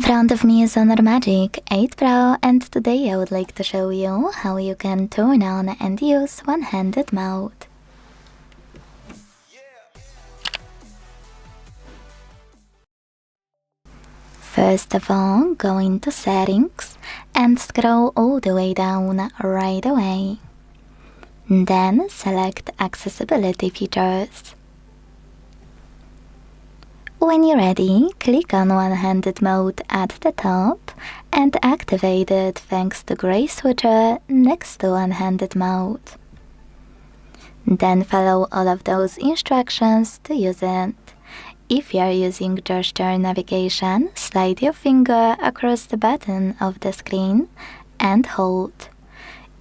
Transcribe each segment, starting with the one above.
front of me is HONOR Magic8 Pro, and today I would like to show you how you can turn on and use one-handed mode. First of all, go into Settings and scroll all the way down right away. Then select Accessibility Features. When you're ready, click on one-handed mode at the top and activate it thanks to gray switcher next to one-handed mode. Then follow all of those instructions to use it. If you are using gesture navigation, slide your finger across the button of the screen and hold.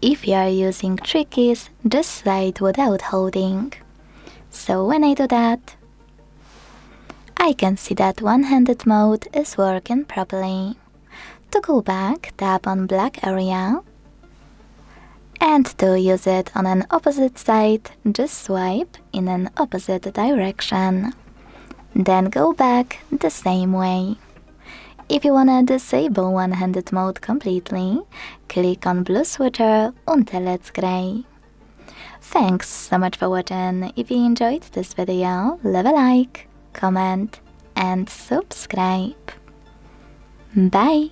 If you are using trick keys, just slide without holding. So when I do that, I can see that one-handed mode is working properly. To go back, tap on black area. And to use it on an opposite side, just swipe in an opposite direction. Then go back the same way. If you wanna disable one-handed mode completely, click on blue switcher until it's gray. Thanks so much for watching. If you enjoyed this video, leave a like, comment and subscribe. Bye!